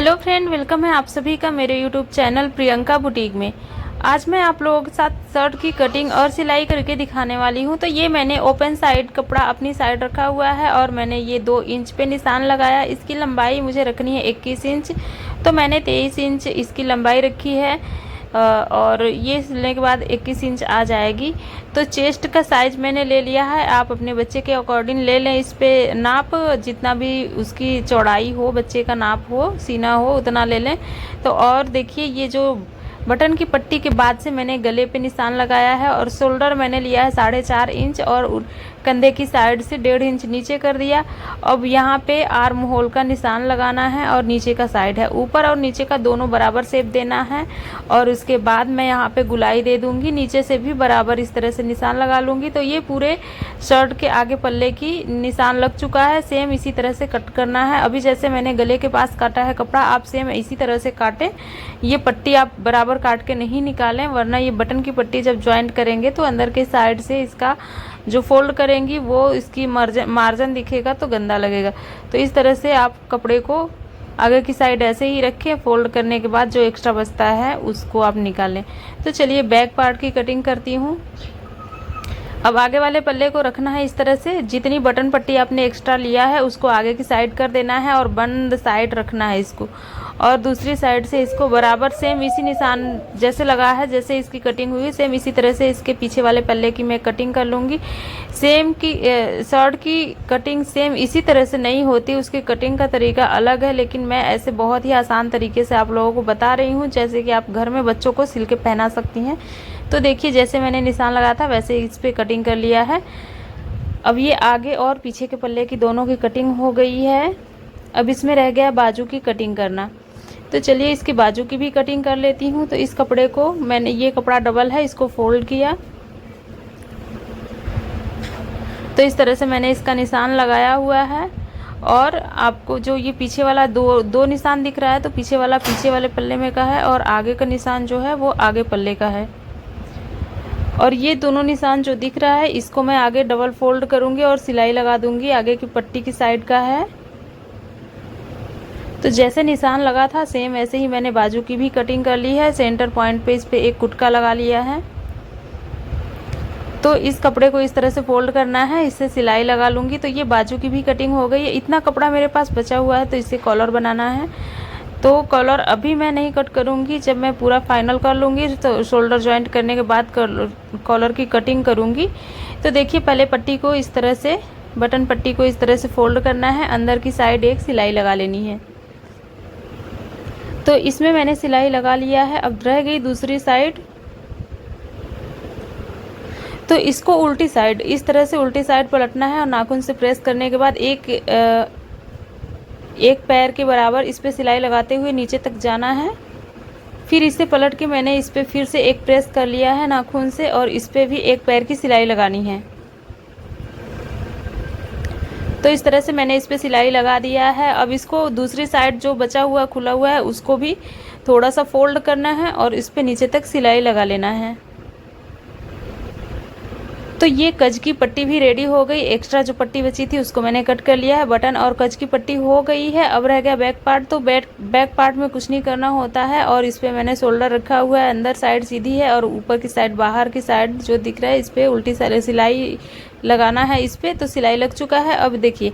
Hello friend, welcome है आप सभी का मेरे यूट्यूब चैनल प्रियंका बुटीक में। आज मैं आप लोगों के साथ शर्ट की कटिंग और सिलाई करके दिखाने वाली हूं। तो ये मैंने ओपन साइड कपड़ा अपनी साइड रखा हुआ है और मैंने ये 2 इंच पे निशान लगाया। इसकी लंबाई मुझे रखनी है 21 इंच, तो मैंने 23 इंच इसकी लंबाई रखी है और ये सिलने के बाद 21 इंच आ जाएगी। तो चेस्ट का साइज मैंने ले लिया है, आप अपने बच्चे के अकॉर्डिंग ले लें। इस पे नाप जितना भी उसकी चौड़ाई हो, बच्चे का नाप हो, सीना हो, उतना ले लें। तो और देखिए, ये जो बटन की पट्टी के बाद से मैंने गले पे निशान लगाया है और शोल्डर मैंने लिया है 4.5 इंच और कंधे की साइड से 1.5 इंच नीचे कर दिया। अब यहाँ पे आर्म होल का निशान लगाना है और नीचे का साइड है, ऊपर और नीचे का दोनों बराबर शेप देना है। और उसके बाद मैं यहाँ पे गुलाई दे दूंगी, नीचे से भी बराबर इस तरह से निशान लगा लूँगी। तो ये पूरे शर्ट के आगे पल्ले की निशान लग चुका है। सेम इसी तरह से कट करना है। अभी जैसे मैंने गले के पास काटा है कपड़ा, आप सेम इसी तरह से काटें। ये पट्टी आप बराबर काट के नहीं निकालें, वरना ये बटन की पट्टी जब ज्वाइंट करेंगे तो अंदर के साइड से इसका जो फोल्ड करेंगी वो इसकी मार्जिन दिखेगा तो गंदा लगेगा। तो इस तरह से आप कपड़े को आगे की साइड ऐसे ही रखें। फोल्ड करने के बाद जो एक्स्ट्रा बचता है उसको आप निकालें। तो चलिए बैक पार्ट की कटिंग करती हूँ। अब आगे वाले पल्ले को रखना है इस तरह से, जितनी बटन पट्टी आपने एक्स्ट्रा लिया है उसको आगे की साइड कर देना है और बंद साइड रखना है इसको। और दूसरी साइड से इसको बराबर सेम इसी निशान जैसे लगा है, जैसे इसकी कटिंग हुई सेम इसी तरह से इसके पीछे वाले पल्ले की मैं कटिंग कर लूँगी। सेम की शर्ट की कटिंग सेम इसी तरह से नहीं होती, उसकी कटिंग का तरीका अलग है। लेकिन मैं ऐसे बहुत ही आसान तरीके से आप लोगों को बता रही हूँ, जैसे कि आप घर में बच्चों को सिल के पहना सकती हैं। तो देखिए, जैसे मैंने निशान लगाया था वैसे इस पे कटिंग कर लिया है। अब ये आगे और पीछे के पल्ले की दोनों की कटिंग हो गई है। अब इसमें रह गया बाजू की कटिंग करना। तो चलिए इसकी बाजू की भी कटिंग कर लेती हूँ। तो इस कपड़े को मैंने, ये कपड़ा डबल है, इसको फोल्ड किया। तो इस तरह से मैंने इसका निशान लगाया हुआ है। और आपको जो ये पीछे वाला दो निशान दिख रहा है, तो पीछे वाला पीछे वाले पल्ले में का है और आगे का निशान जो है वो आगे पल्ले का है। और ये दोनों निशान जो दिख रहा है इसको मैं आगे डबल फोल्ड करूंगी और सिलाई लगा दूंगी। आगे की पट्टी की साइड का है। तो जैसे निशान लगा था सेम ऐसे ही मैंने बाजू की भी कटिंग कर ली है। सेंटर पॉइंट पे इस पे एक कुटका लगा लिया है। तो इस कपड़े को इस तरह से फोल्ड करना है, इससे सिलाई लगा लूँगी। तो ये बाजू की भी कटिंग हो गई है। इतना कपड़ा मेरे पास बचा हुआ है तो इससे कॉलर बनाना है। तो कॉलर अभी मैं नहीं कट करूँगी, जब मैं पूरा फाइनल कर लूँगी तो शोल्डर जॉइंट करने के बाद कॉलर की कटिंग करूँगी। तो देखिए, पहले पट्टी को इस तरह से, बटन पट्टी को इस तरह से फोल्ड करना है, अंदर की साइड एक सिलाई लगा लेनी है। तो इसमें मैंने सिलाई लगा लिया है। अब रह गई दूसरी साइड। तो इसको उल्टी साइड इस तरह से उल्टी साइड पलटना है और नाखून से प्रेस करने के बाद एक पैर के बराबर इस पे सिलाई लगाते हुए नीचे तक जाना है। फिर इसे पलट के मैंने इस पे फिर से एक प्रेस कर लिया है नाखून से और इस पे भी एक पैर की सिलाई लगानी है। तो इस तरह से मैंने इस पे सिलाई लगा दिया है। अब इसको दूसरी साइड जो बचा हुआ खुला हुआ है उसको भी थोड़ा सा फोल्ड करना है और इस पे नीचे तक सिलाई लगा लेना है। तो ये कज की पट्टी भी रेडी हो गई। एक्स्ट्रा जो पट्टी बची थी उसको मैंने कट कर लिया है। बटन और कज की पट्टी हो गई है। अब रह गया बैक पार्ट। तो बैक पार्ट में कुछ नहीं करना होता है। और इस पे मैंने शोल्डर रखा हुआ है, अंदर साइड सीधी है और ऊपर की साइड, बाहर की साइड जो दिख रहा है इस पे उल्टी सिलाई लगाना है इस पे। तो सिलाई लग चुका है। अब देखिए,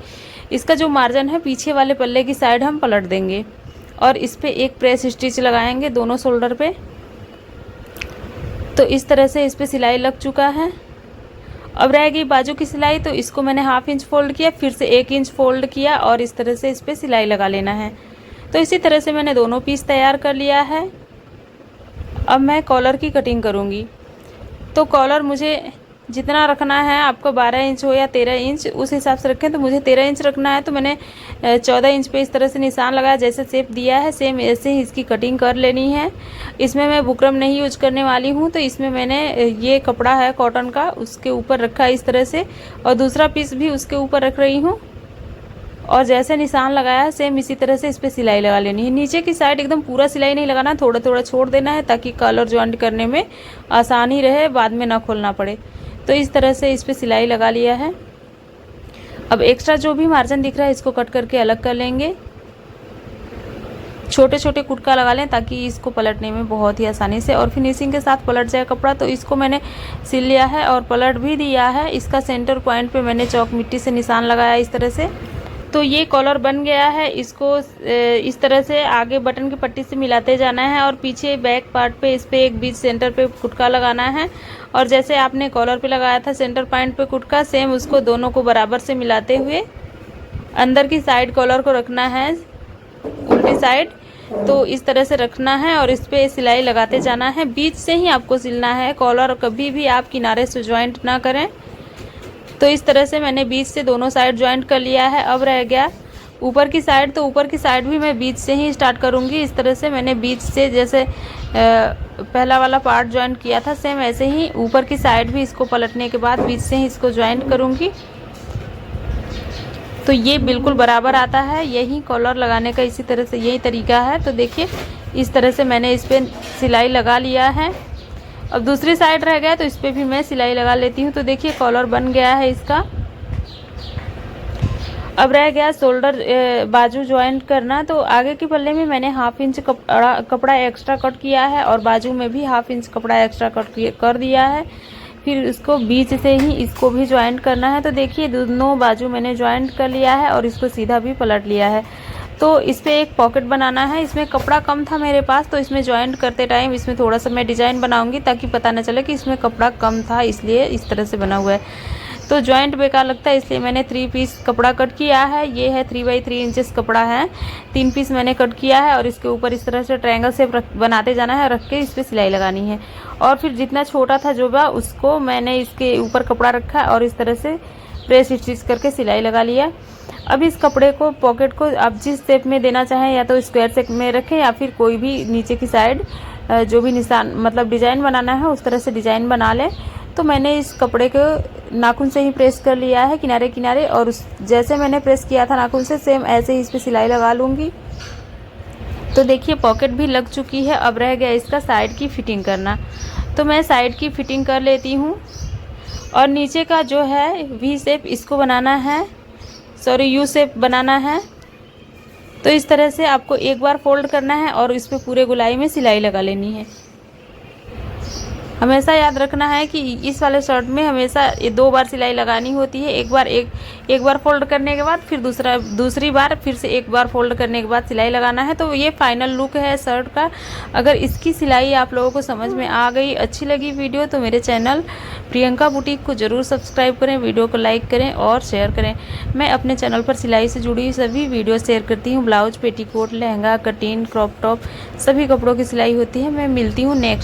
इसका जो मार्जिन है पीछे वाले पल्ले की साइड हम पलट देंगे और इस पे एक प्रेस स्टिच लगाएंगे दोनों शोल्डर पे। तो इस तरह से इस पे सिलाई लग चुका है। अब रह गई बाजू की सिलाई। तो इसको मैंने 1/2 इंच फोल्ड किया, फिर से 1 इंच फोल्ड किया और इस तरह से इस पे सिलाई लगा लेना है। तो इसी तरह से मैंने दोनों पीस तैयार कर लिया है। अब मैं कॉलर की कटिंग करूँगी। तो कॉलर मुझे जितना रखना है, आपको 12 इंच हो या 13 इंच उस हिसाब से रखें। तो मुझे 13 इंच रखना है, तो मैंने 14 इंच पे इस तरह से निशान लगाया। जैसे शेप दिया है सेम ऐसे ही इसकी कटिंग कर लेनी है। इसमें मैं बुकरम नहीं यूज करने वाली हूँ। तो इसमें मैंने ये कपड़ा है कॉटन का, उसके ऊपर रखा इस तरह से और दूसरा पीस भी उसके ऊपर रख रही हूँ। और जैसे निशान लगाया है सेम इसी तरह से इस पर सिलाई लगा लेनी है। नीचे की साइड एकदम पूरा सिलाई नहीं लगाना, थोड़ा थोड़ा छोड़ देना है ताकि कॉलर जॉइंट करने में आसानी रहे, बाद में ना खोलना पड़े। तो इस तरह से इस पे सिलाई लगा लिया है। अब एक्स्ट्रा जो भी मार्जिन दिख रहा है इसको कट करके अलग कर लेंगे। छोटे छोटे कुटका लगा लें ताकि इसको पलटने में बहुत ही आसानी से और फिनिशिंग के साथ पलट जाए कपड़ा। तो इसको मैंने सिल लिया है और पलट भी दिया है। इसका सेंटर पॉइंट पे मैंने चौक मिट्टी से निशान लगाया इस तरह से। तो ये कॉलर बन गया है। इसको इस तरह से आगे बटन की पट्टी से मिलाते जाना है और पीछे बैक पार्ट पे इस पे एक बीच सेंटर पे कुटका लगाना है। और जैसे आपने कॉलर पे लगाया था सेंटर पॉइंट पे कुटका, सेम उसको दोनों को बराबर से मिलाते हुए अंदर की साइड कॉलर को रखना है उल्टी साइड। तो इस तरह से रखना है और इस पे सिलाई लगाते जाना है। बीच से ही आपको सिलना है कॉलर, कभी भी आप किनारे से ज्वाइंट ना करें। तो इस तरह से मैंने बीच से दोनों साइड ज्वाइंट कर लिया है। अब रह गया ऊपर की साइड, तो ऊपर की साइड भी मैं बीच से ही स्टार्ट करूँगी। इस तरह से मैंने बीच से जैसे पहला वाला पार्ट ज्वाइंट किया था, सेम ऐसे ही ऊपर की साइड भी इसको पलटने के बाद बीच से ही इसको ज्वाइंट करूँगी। तो ये बिल्कुल बराबर आता है। यही कॉलर लगाने का इसी तरह से यही तरीका है। तो देखिए इस तरह से मैंने इस पर सिलाई लगा लिया है। अब दूसरी साइड रह गया तो इस पर भी मैं सिलाई लगा लेती हूँ। तो देखिए कॉलर बन गया है इसका। अब रह गया शोल्डर बाजू ज्वाइंट करना। तो आगे के पल्ले में मैंने 1/2 इंच कपड़ा एक्स्ट्रा कट किया है और बाजू में भी 1/2 इंच कपड़ा एक्स्ट्रा कट कर दिया है। फिर इसको बीच से ही इसको भी ज्वाइंट करना है। तो देखिए दोनों बाजू मैंने ज्वाइंट कर लिया है और इसको सीधा भी पलट लिया है। तो इस पर एक पॉकेट बनाना है। इसमें कपड़ा कम था मेरे पास, तो इसमें ज्वाइंट करते टाइम इसमें थोड़ा सा मैं डिजाइन बनाऊंगी ताकि पता न चले कि इसमें कपड़ा कम था, इसलिए इस तरह से बना हुआ है। तो ज्वाइंट बेकार लगता है इसलिए मैंने 3 पीस कपड़ा कट किया है। ये है 3x3 इंचेस कपड़ा है। 3 पीस मैंने कट किया है और इसके ऊपर इस तरह से ट्रायंगल शेप बनाते जाना है, रख के इस पर सिलाई लगानी है। और फिर जितना छोटा था जोबा उसको मैंने इसके ऊपर कपड़ा रखा और इस तरह से प्रेस स्टिच करके सिलाई लगा लिया। अब इस कपड़े को पॉकेट को आप जिस शेप में देना चाहें, या तो स्क्वायर शेप में रखें या फिर कोई भी नीचे की साइड जो भी निशान मतलब डिजाइन बनाना है उस तरह से डिजाइन बना लें। तो मैंने इस कपड़े को नाखून से ही प्रेस कर लिया है किनारे किनारे, और जैसे मैंने प्रेस किया था नाखून से सेम ऐसे ही इस पर सिलाई लगा लूँगी। तो देखिए पॉकेट भी लग चुकी है। अब रह गया इसका साइड की फिटिंग करना। तो मैं साइड की फिटिंग कर लेती हूँ। और नीचे का जो है वी शेप इसको बनाना है, सॉरी यू शेप बनाना है। तो इस तरह से आपको एक बार फोल्ड करना है और इस पर पूरे गोलाई में सिलाई लगा लेनी है। हमेशा याद रखना है कि इस वाले शर्ट में हमेशा 2 बार सिलाई लगानी होती है। एक बार फोल्ड करने के बाद फिर दूसरी बार फिर से एक बार फोल्ड करने के बाद सिलाई लगाना है। तो ये फाइनल लुक है शर्ट का। अगर इसकी सिलाई आप लोगों को समझ में आ गई, अच्छी लगी वीडियो, तो मेरे चैनल प्रियंका बुटीक को ज़रूर सब्सक्राइब करें, वीडियो को लाइक करें और शेयर करें। मैं अपने चैनल पर सिलाई से जुड़ी सभी वीडियो शेयर करती हूँ। ब्लाउज, पेटीकोट, लहंगा, कटीन, क्रॉप टॉप सभी कपड़ों की सिलाई होती है। मैं मिलती हूँ नेक्स्ट